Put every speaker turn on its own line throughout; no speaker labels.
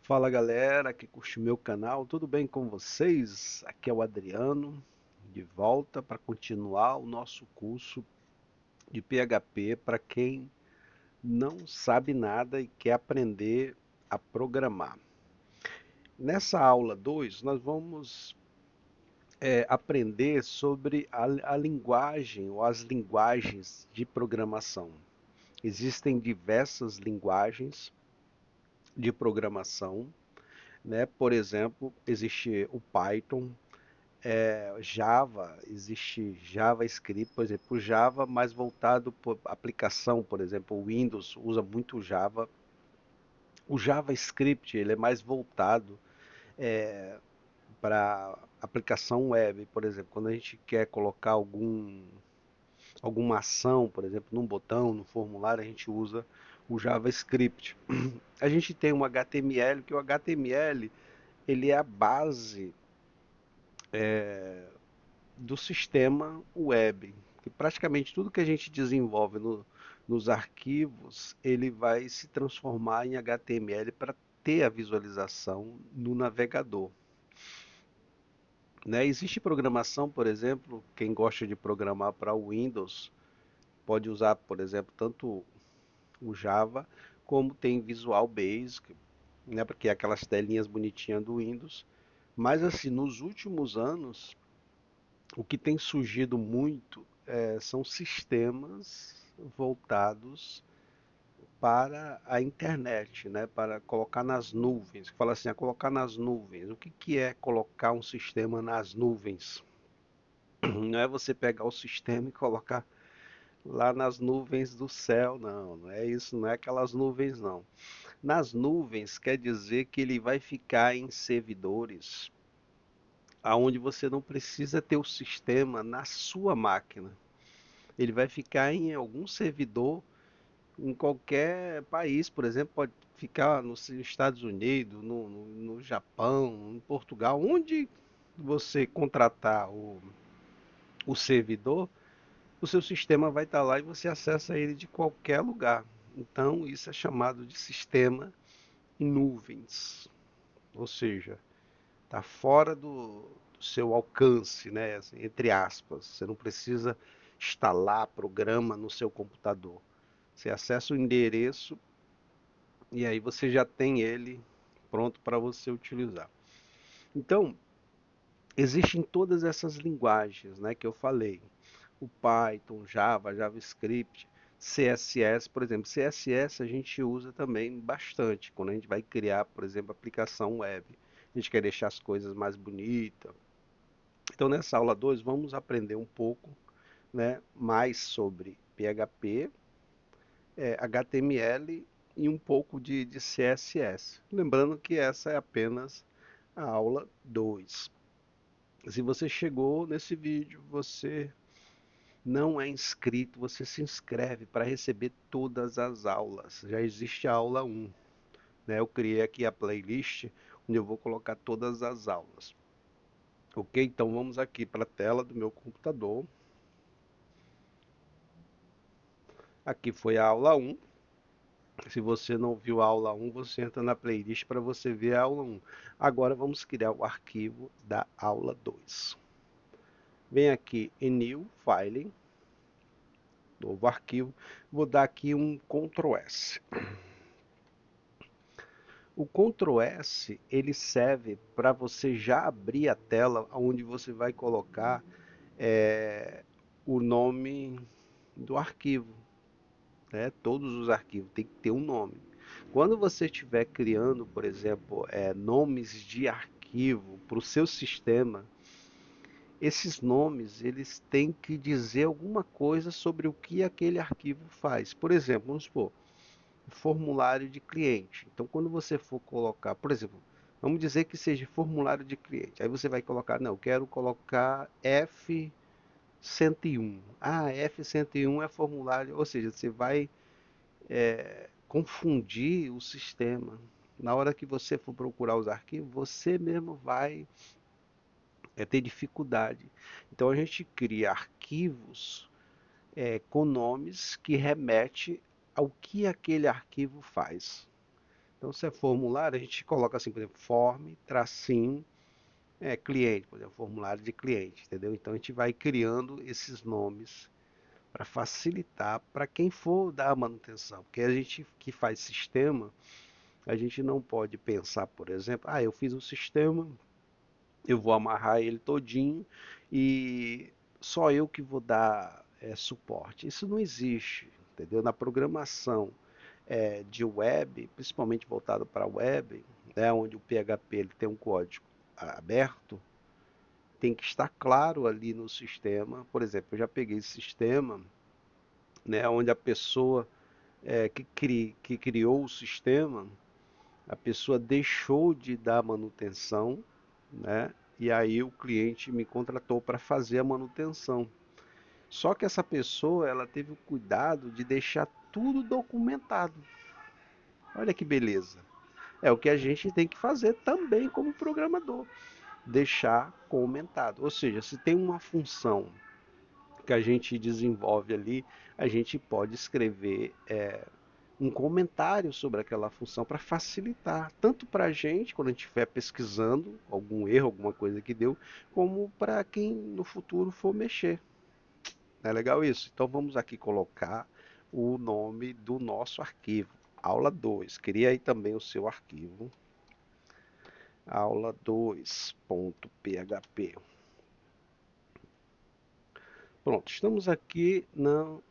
Fala galera que curte meu canal, tudo bem com vocês? Aqui é o Adriano, de volta para continuar o nosso curso de PHP para quem não sabe nada e quer aprender a programar. Nessa aula 2, nós vamos aprender sobre a linguagem ou as linguagens de programação. Existem diversas linguagens de programação, né? Por exemplo, existe o Python, Java, existe JavaScript, por exemplo, o Java mais voltado para aplicação, por exemplo, o Windows usa muito o Java. O JavaScript ele é mais voltado para aplicação web, por exemplo, quando a gente quer colocar alguma ação, por exemplo, num botão, no formulário, a gente usa o JavaScript. A gente tem um HTML, que o HTML ele é a base do sistema web, que praticamente tudo que a gente desenvolve nos arquivos, ele vai se transformar em HTML para ter a visualização no navegador. Né? Existe programação, por exemplo, quem gosta de programar para o Windows pode usar, por exemplo, tanto o Java como tem Visual Basic, né? Porque é aquelas telinhas bonitinhas do Windows. Mas assim, nos últimos anos, o que tem surgido muito são sistemas voltados para a internet, né? Para colocar nas nuvens. Fala assim, colocar nas nuvens. O que que é colocar um sistema nas nuvens? Não é você pegar o sistema e colocar lá nas nuvens do céu, não. Não é isso, não é aquelas nuvens, não. Nas nuvens quer dizer que ele vai ficar em servidores aonde você não precisa ter o sistema na sua máquina. Ele vai ficar em algum servidor em qualquer país, por exemplo, pode ficar nos Estados Unidos, no Japão, em Portugal, onde você contratar o servidor, o seu sistema vai estar lá e você acessa ele de qualquer lugar. Então, isso é chamado de sistema em nuvens, ou seja, está fora do seu alcance, né? Assim, entre aspas. Você não precisa instalar programa no seu computador. Você acessa o endereço e aí você já tem ele pronto para você utilizar. Então, existem todas essas linguagens, né, que eu falei. O Python, Java, JavaScript, CSS, por exemplo. CSS a gente usa também bastante quando a gente vai criar, por exemplo, aplicação web. A gente quer deixar as coisas mais bonitas. Então, nessa aula 2, vamos aprender um pouco, né, mais sobre PHP, HTML e um pouco de CSS. Lembrando que essa é apenas a aula 2. Se você chegou nesse vídeo, você não é inscrito, você se inscreve para receber todas as aulas. Já existe a aula 1, né? Eu criei aqui a playlist onde eu vou colocar todas as aulas. Ok? Então vamos aqui para a tela do meu computador. Aqui foi a aula 1. Se você não viu a aula 1, você entra na playlist para você ver a aula 1. Agora vamos criar o arquivo da aula 2. Vem aqui em New File, novo arquivo. Vou dar aqui um Ctrl S. O Ctrl S ele serve para você já abrir a tela onde você vai colocar é, o nome do arquivo, né? Todos os arquivos têm que ter um nome. Quando você estiver criando, por exemplo, nomes de arquivo para o seu sistema, esses nomes eles têm que dizer alguma coisa sobre o que aquele arquivo faz. Por exemplo, vamos supor, formulário de cliente. Então, quando você for colocar, por exemplo, vamos dizer que seja formulário de cliente. Aí você vai colocar, não, eu quero colocar F101. Ah, F101 é formulário, ou seja, você vai confundir o sistema. Na hora que você for procurar os arquivos, você mesmo vai ter dificuldade. Então a gente cria arquivos com nomes que remete ao que aquele arquivo faz. Então, se é formulário, a gente coloca assim, por exemplo, form, tracinho, cliente, por exemplo, formulário de cliente, entendeu? Então, a gente vai criando esses nomes para facilitar para quem for dar a manutenção. Porque a gente que faz sistema, a gente não pode pensar, por exemplo, eu fiz um sistema, eu vou amarrar ele todinho e só eu que vou dar suporte. Isso não existe, entendeu? Na programação de web, principalmente voltado para a web, né, onde o PHP ele tem um código aberto, tem que estar claro ali no sistema. Por exemplo, eu já peguei esse sistema, né, onde a pessoa que criou o sistema, a pessoa deixou de dar manutenção, né? E aí o cliente me contratou para fazer a manutenção. Só que essa pessoa, ela teve o cuidado de deixar tudo documentado. Olha que beleza. É o que a gente tem que fazer também como programador, deixar comentado. Ou seja, se tem uma função que a gente desenvolve ali, a gente pode escrever um comentário sobre aquela função para facilitar, tanto para a gente, quando a gente estiver pesquisando algum erro, alguma coisa que deu, como para quem no futuro for mexer. Não é legal isso? Então vamos aqui colocar o nome do nosso arquivo, aula 2. Cria aí também o seu arquivo, aula2.php. Pronto, estamos aqui no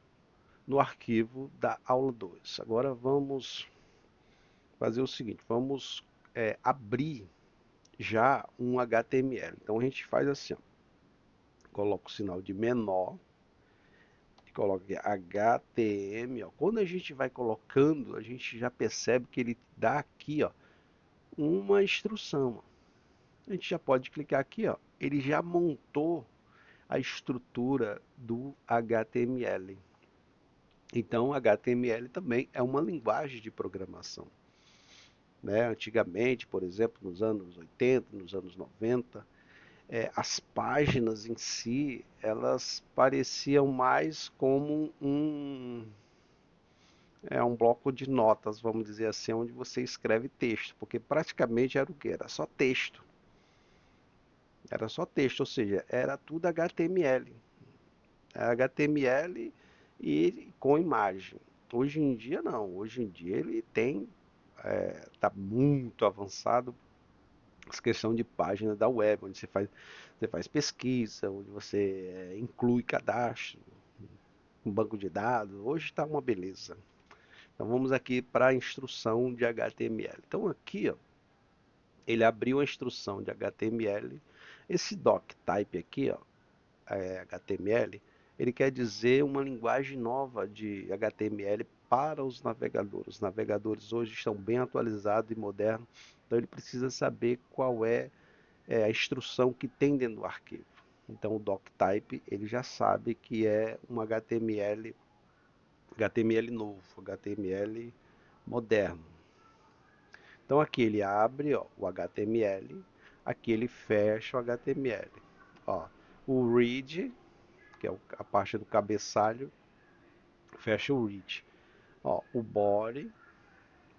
arquivo da aula 2. Agora vamos fazer o seguinte, vamos abrir já um HTML. Então a gente faz assim, ó, coloca o sinal de menor, coloca aqui HTML. Quando a gente vai colocando, a gente já percebe que ele dá aqui, ó, uma instrução. A gente já pode clicar aqui, ó, ele já montou a estrutura do HTML. Então, HTML também é uma linguagem de programação. Né? Antigamente, por exemplo, nos anos 80, nos anos 90, as páginas em si, elas pareciam mais como um bloco de notas, vamos dizer assim, onde você escreve texto, porque praticamente era o que? Era só texto. Era só texto, ou seja, era tudo HTML. HTML e com imagem. Hoje em dia não, hoje em dia ele está muito avançado essa questão de página da web, onde você faz pesquisa, onde você inclui cadastro, um banco de dados. Hoje está uma beleza. Então vamos aqui para a instrução de HTML. Então aqui, ó, ele abriu a instrução de HTML. Esse doctype aqui, ó, HTML, ele quer dizer uma linguagem nova de HTML para os navegadores. Os navegadores hoje estão bem atualizados e modernos, então ele precisa saber qual é a instrução que tem dentro do arquivo. Então o doctype ele já sabe que é um HTML novo, HTML moderno. Então aqui ele abre, ó, o HTML, aqui ele fecha o HTML. Ó, o read, que é a parte do cabeçalho, fecha o read. Ó, o body,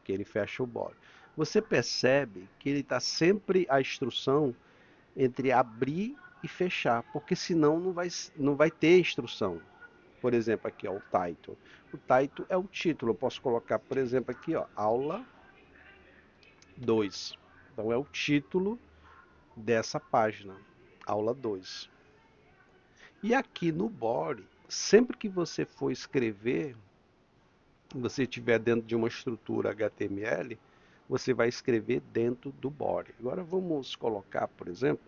que ele fecha o body. Você percebe que ele está sempre a instrução entre abrir e fechar, porque senão não vai ter instrução. Por exemplo, aqui, ó, o title. O title é o título. Eu posso colocar, por exemplo, aqui, ó, aula 2. Então é o título dessa página, aula 2. E aqui no body, sempre que você for escrever, você estiver dentro de uma estrutura HTML, você vai escrever dentro do body. Agora vamos colocar, por exemplo,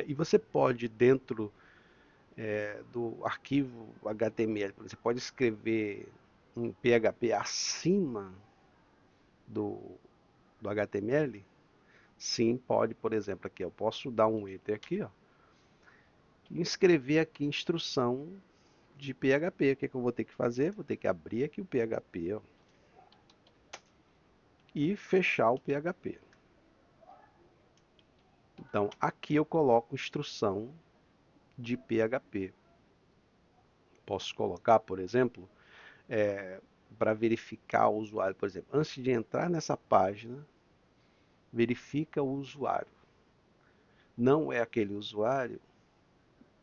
e você pode dentro do arquivo HTML, você pode escrever um PHP acima do, do HTML? Sim, pode, por exemplo, aqui eu posso dar um enter aqui, ó, e escrever aqui instrução de PHP. O que, que eu vou ter que fazer? Vou ter que abrir aqui o PHP, ó, e fechar o PHP. Então, aqui eu coloco instrução de PHP. Posso colocar, por exemplo, para verificar o usuário, por exemplo, antes de entrar nessa página, verifica o usuário. Não é aquele usuário,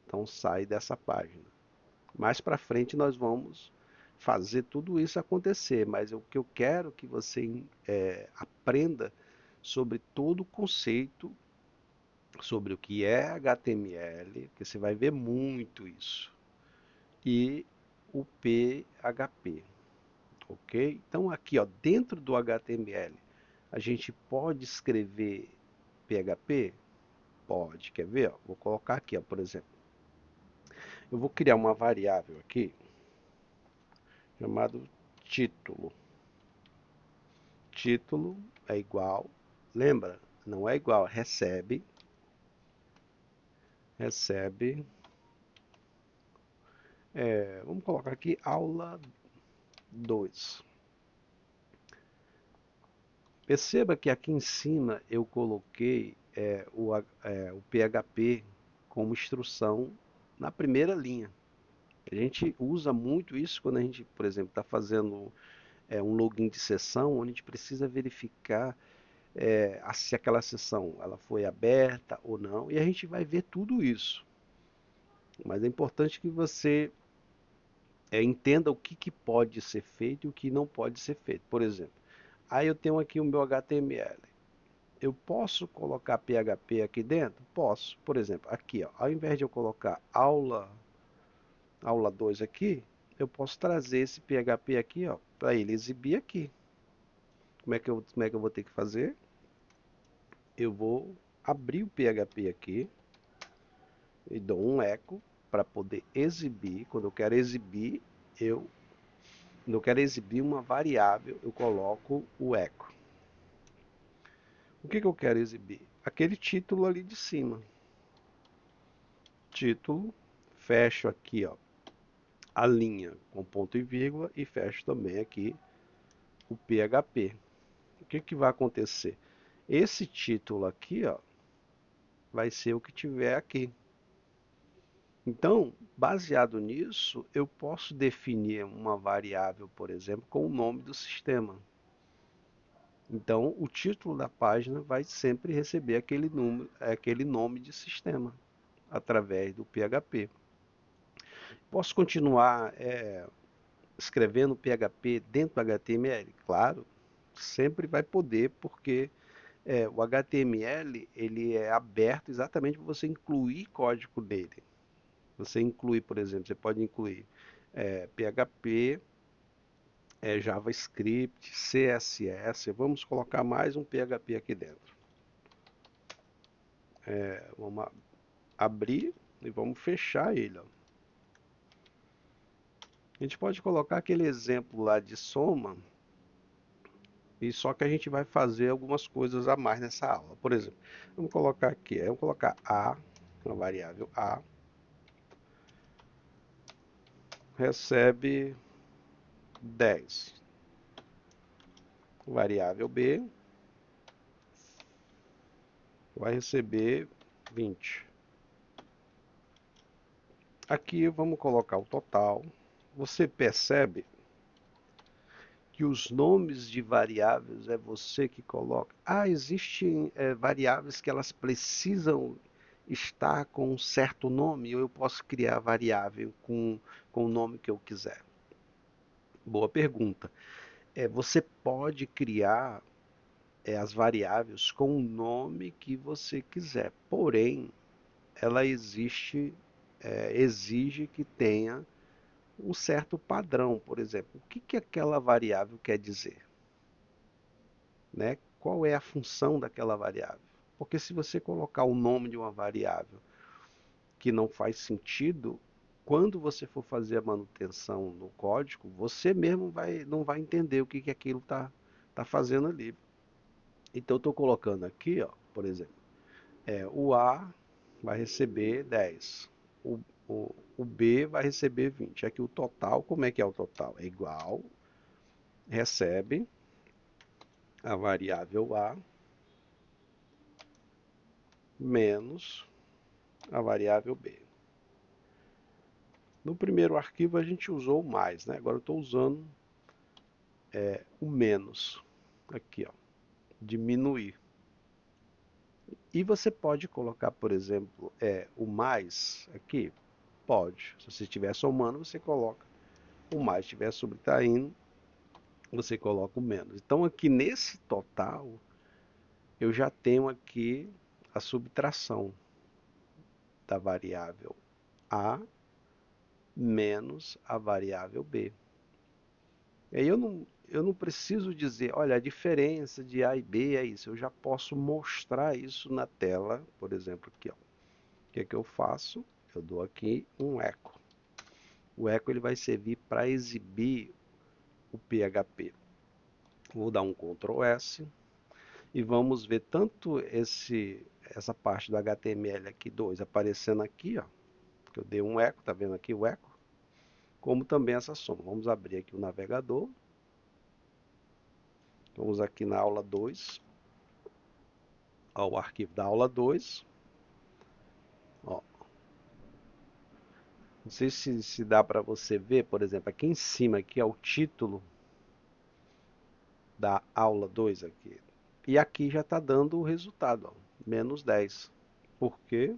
então sai dessa página. Mais para frente nós vamos fazer tudo isso acontecer, mas o que eu quero que você aprenda sobre todo o conceito, sobre o que é HTML, porque você vai ver muito isso, e o PHP, ok? Então aqui, ó, dentro do HTML, a gente pode escrever PHP? Pode, quer ver? Ó? Vou colocar aqui, ó, por exemplo. Eu vou criar uma variável aqui, chamado título. Título é igual, lembra? Não é igual, recebe, vamos colocar aqui aula 2. Perceba que aqui em cima eu coloquei o PHP como instrução na primeira linha. A gente usa muito isso quando a gente, por exemplo, está fazendo um login de sessão, onde a gente precisa verificar se aquela sessão ela foi aberta ou não, e a gente vai ver tudo isso. Mas é importante que você entenda o que pode ser feito e o que não pode ser feito. Por exemplo, aí eu tenho aqui o meu HTML. Eu posso colocar PHP aqui dentro? Posso. Por exemplo, aqui, ó, ao invés de eu colocar aula 2 aqui, eu posso trazer esse PHP aqui, ó, para ele exibir aqui. Como é que eu vou ter que fazer? Eu vou abrir o PHP aqui e dou um eco para poder exibir. Quando eu quero exibir, eu quando eu quero exibir uma variável, eu coloco o eco. O que eu quero exibir? Aquele título ali de cima. Título, fecho aqui, ó, a linha com ponto e vírgula e fecho também aqui o PHP. O que vai acontecer? Esse título aqui, ó, vai ser o que tiver aqui. Então, baseado nisso, eu posso definir uma variável, por exemplo, com o nome do sistema. Então, o título da página vai sempre receber aquele nome de sistema, através do PHP. Posso continuar escrevendo PHP dentro do HTML? Claro, sempre vai poder, porque o HTML ele é aberto exatamente para você incluir código nele. Você inclui, por exemplo, você pode incluir PHP, JavaScript, CSS. Vamos colocar mais um PHP aqui dentro. Vamos abrir e vamos fechar ele. Ó. A gente pode colocar aquele exemplo lá de soma, e só que a gente vai fazer algumas coisas a mais nessa aula. Por exemplo, vamos colocar aqui, vamos colocar A, uma variável A, recebe 10. Variável B vai receber 20. Aqui vamos colocar o total. Você percebe que os nomes de variáveis é você que coloca. Existem variáveis que elas precisam estar com um certo nome, ou eu posso criar variável com o nome que eu quiser. Boa pergunta. Você pode criar as variáveis com o nome que você quiser, porém, ela exige que tenha um certo padrão. Por exemplo, o que aquela variável quer dizer? Né? Qual é a função daquela variável? Porque se você colocar o nome de uma variável que não faz sentido, quando você for fazer a manutenção no código, você mesmo não vai entender o que aquilo tá fazendo ali. Então eu estou colocando aqui, ó, por exemplo, o A vai receber 10, o B vai receber 20. Aqui o total, como é que é o total? É igual, recebe a variável A menos a variável B. No primeiro arquivo a gente usou mais, né? Agora eu estou usando o menos, aqui, ó, diminuir. E você pode colocar, por exemplo, o mais aqui, pode. Se você estiver somando, você coloca o mais. Se estiver subtraindo, você coloca o menos. Então aqui nesse total, eu já tenho aqui a subtração da variável A menos a variável B. E aí eu não preciso dizer, olha, a diferença de A e B é isso. Eu já posso mostrar isso na tela, por exemplo, aqui, ó. O que é que eu faço? Eu dou aqui um eco. O eco ele vai servir para exibir o PHP. Vou dar um Ctrl S e vamos ver tanto essa parte do HTML aqui 2 aparecendo aqui, ó, que eu dei um eco, tá vendo aqui o eco? Como também essa soma. Vamos abrir aqui o navegador. Vamos aqui na aula 2, ao arquivo da aula 2. Ó, não sei se dá para você ver, por exemplo, aqui em cima aqui é o título da aula 2 aqui. E aqui já está dando o resultado, ó, menos 10. Por quê?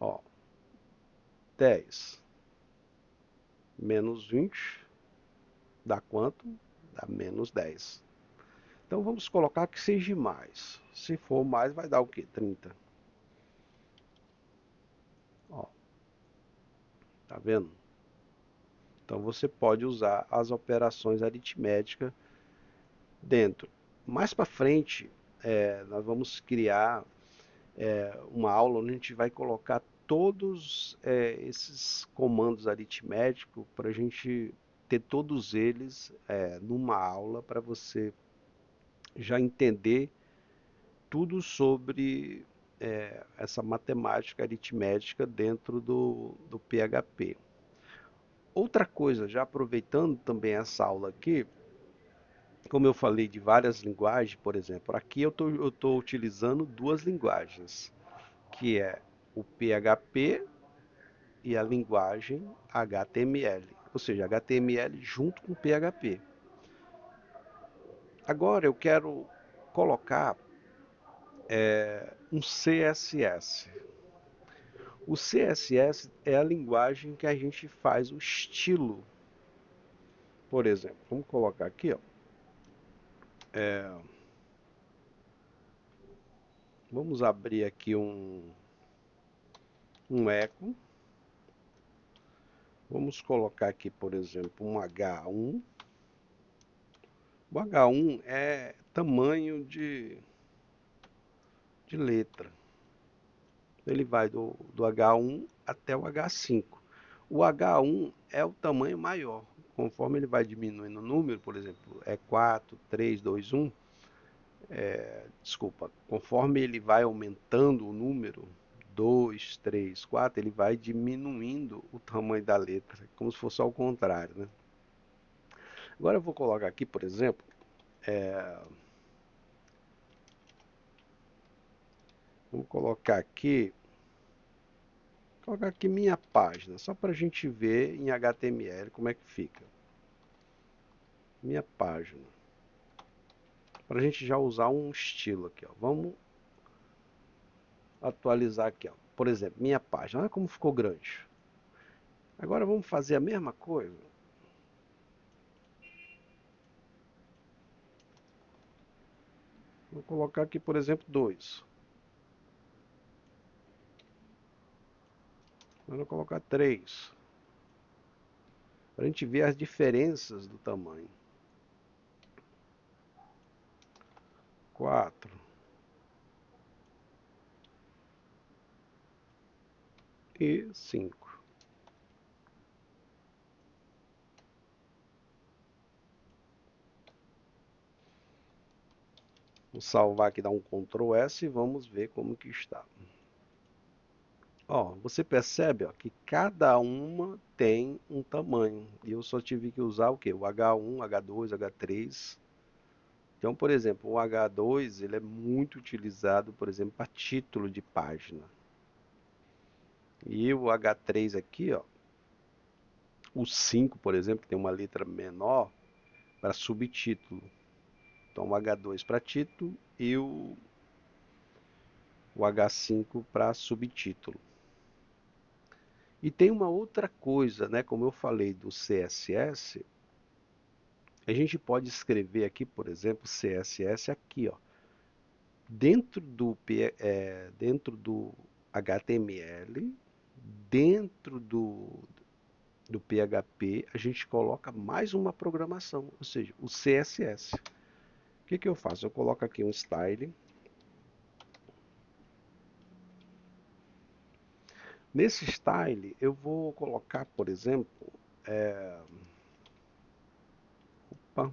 Ó, 10 menos 20 dá quanto? Dá menos 10. Então vamos colocar que seja mais. Se for mais, vai dar o quê? 30. Ó, tá vendo? Então você pode usar as operações aritméticas dentro. Mais para frente, nós vamos criar uma aula onde a gente vai colocar todos esses comandos aritméticos para a gente ter todos eles numa aula para você já entender tudo sobre essa matemática aritmética dentro do PHP. Outra coisa, já aproveitando também essa aula aqui, como eu falei de várias linguagens, por exemplo, aqui eu estou utilizando duas linguagens, que é o PHP e a linguagem HTML, ou seja, HTML junto com PHP. Agora eu quero colocar um CSS. O CSS é a linguagem que a gente faz o estilo. Por exemplo, vamos colocar aqui, ó. Vamos abrir aqui um eco. Vamos colocar aqui, por exemplo, um H1. O H1 é tamanho de letra. Ele vai do H1 até o H5. O H1 é o tamanho maior. Conforme ele vai diminuindo o número, por exemplo, é 4, 3, 2, 1. Desculpa, conforme ele vai aumentando o número, 2, 3, 4, ele vai diminuindo o tamanho da letra, como se fosse ao contrário, né? Agora eu vou colocar aqui, por exemplo, vamos colocar aqui minha página, só para a gente ver em HTML como é que fica. Minha página. Para a gente já usar um estilo aqui, ó. Vamos atualizar aqui, ó. Por exemplo, minha página. Olha como ficou grande. Agora vamos fazer a mesma coisa. Vou colocar aqui, por exemplo, 2. Vou colocar 3. Para a gente ver as diferenças do tamanho. 4. E 5. Vou salvar aqui, dar um Ctrl S e vamos ver como que está. Ó, você percebe, ó, que cada uma tem um tamanho. E eu só tive que usar o quê? O H1, H2, H3. Então, por exemplo, o H2 ele é muito utilizado, por exemplo, para título de página. E o H3 aqui, ó, o 5, por exemplo, que tem uma letra menor, para subtítulo. Então o H2 para título e o H5 para subtítulo. E tem uma outra coisa, né? Como eu falei do CSS, a gente pode escrever aqui, por exemplo, CSS aqui, ó, dentro do HTML, dentro do PHP, a gente coloca mais uma programação, ou seja, o CSS. O que eu faço? Eu coloco aqui um style. Nesse style, eu vou colocar, por exemplo, opa,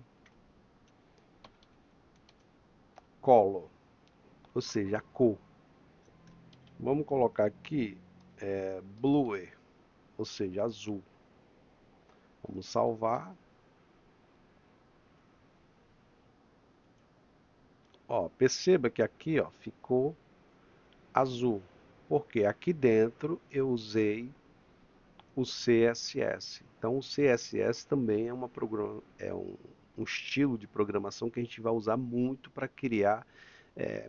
color, ou seja, a cor. Vamos colocar aqui blue, ou seja, azul. Vamos salvar. Ó, perceba que aqui, ó, ficou azul, porque aqui dentro eu usei o CSS. Então, o CSS também é, um estilo de programação que a gente vai usar muito para criar,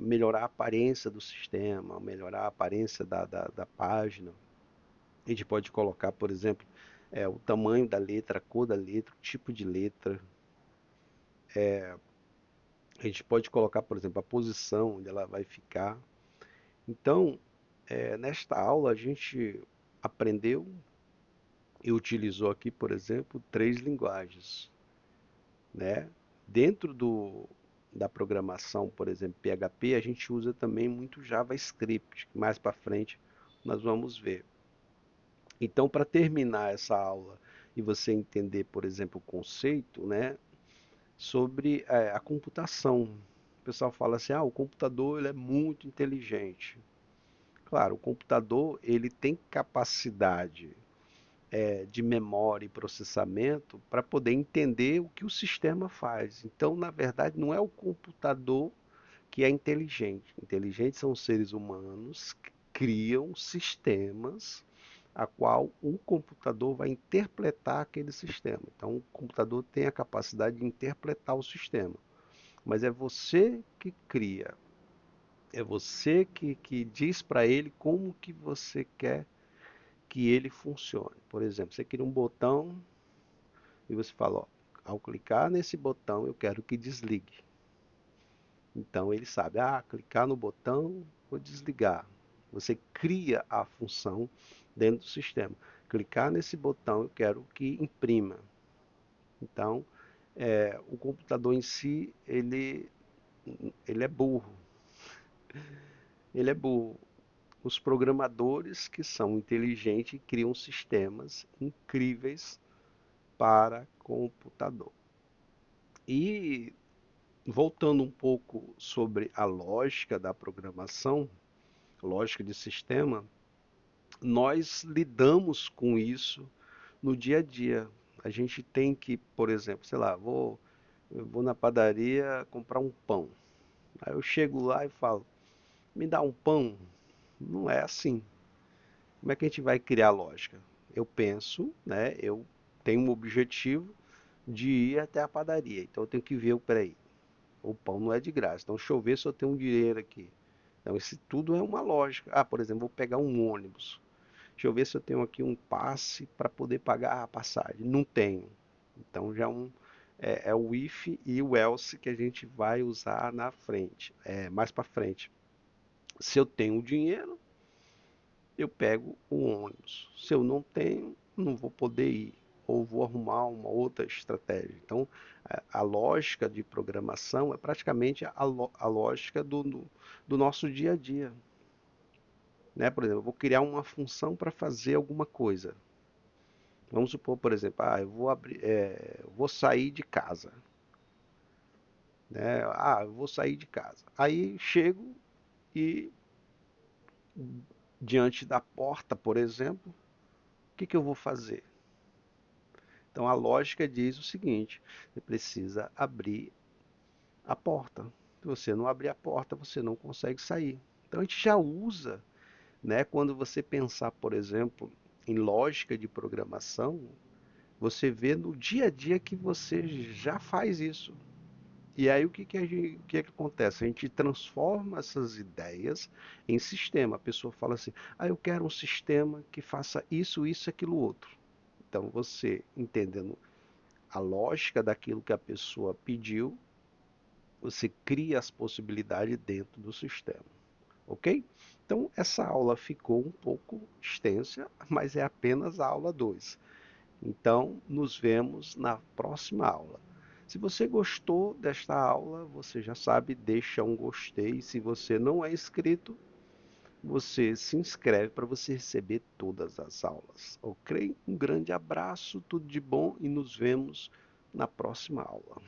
melhorar a aparência do sistema, melhorar a aparência da página. A gente pode colocar, por exemplo, o tamanho da letra, a cor da letra, o tipo de letra. A gente pode colocar, por exemplo, a posição onde ela vai ficar. Então, nesta aula a gente aprendeu e utilizou aqui, por exemplo, 3 linguagens, né? Dentro da programação, por exemplo, PHP, a gente usa também muito JavaScript, que mais para frente nós vamos ver. Então, para terminar essa aula e você entender, por exemplo, o conceito, né, sobre a computação. O pessoal fala assim, o computador ele é muito inteligente. Claro, o computador ele tem capacidade de memória e processamento para poder entender o que o sistema faz. Então, na verdade, não é o computador que é inteligente. Inteligentes são os seres humanos que criam sistemas a qual um computador vai interpretar aquele sistema. Então, o computador tem a capacidade de interpretar o sistema, mas é você que cria, é você que diz para ele como que você quer que ele funcione. Por exemplo, você cria um botão e você fala, ó, ao clicar nesse botão eu quero que desligue. Então ele sabe, clicar no botão, vou desligar. Você cria a função dentro do sistema. Clicar nesse botão eu quero que imprima. Então, o computador em si, ele é burro. Ele é burro. Os programadores que são inteligentes criam sistemas incríveis para computador. E voltando um pouco sobre a lógica da programação, lógica de sistema, nós lidamos com isso no dia a dia. A gente tem que, por exemplo, sei lá, eu vou na padaria comprar um pão. Aí eu chego lá e falo, me dá um pão. Não é assim. Como é que a gente vai criar lógica? Eu penso, né? Eu tenho um objetivo de ir até a padaria. Então eu tenho que ver, peraí, o pão não é de graça. Então deixa eu ver se eu tenho um dinheiro aqui. Então isso tudo é uma lógica. Por exemplo, vou pegar um ônibus. Deixa eu ver se eu tenho aqui um passe para poder pagar a passagem. Não tenho. Então já é o if e o else que a gente vai usar na frente, mais para frente. Se eu tenho dinheiro, eu pego o ônibus. Se eu não tenho, não vou poder ir. Ou vou arrumar uma outra estratégia. Então, a lógica de programação é praticamente a lógica do nosso dia a dia. Né? Por exemplo, eu vou criar uma função para fazer alguma coisa. Vamos supor, por exemplo, eu vou sair de casa. Né? Eu vou sair de casa. Aí chego e diante da porta, por exemplo, o que eu vou fazer? Então a lógica diz o seguinte: você precisa abrir a porta. Se você não abrir a porta, você não consegue sair. Então a gente já usa, né, quando você pensar, por exemplo, em lógica de programação, Você vê no dia a dia que você já faz isso. E aí o que que acontece? A gente transforma essas ideias em sistema. A pessoa fala assim: "Ah, eu quero um sistema que faça isso, isso, aquilo outro". Então você entendendo a lógica daquilo que a pessoa pediu, você cria as possibilidades dentro do sistema, ok? Então essa aula ficou um pouco extensa, mas é apenas a aula 2. Então, nos vemos na próxima aula. Se você gostou desta aula, você já sabe, deixa um gostei. Se você não é inscrito, você se inscreve para você receber todas as aulas, ok? Um grande abraço, tudo de bom e nos vemos na próxima aula.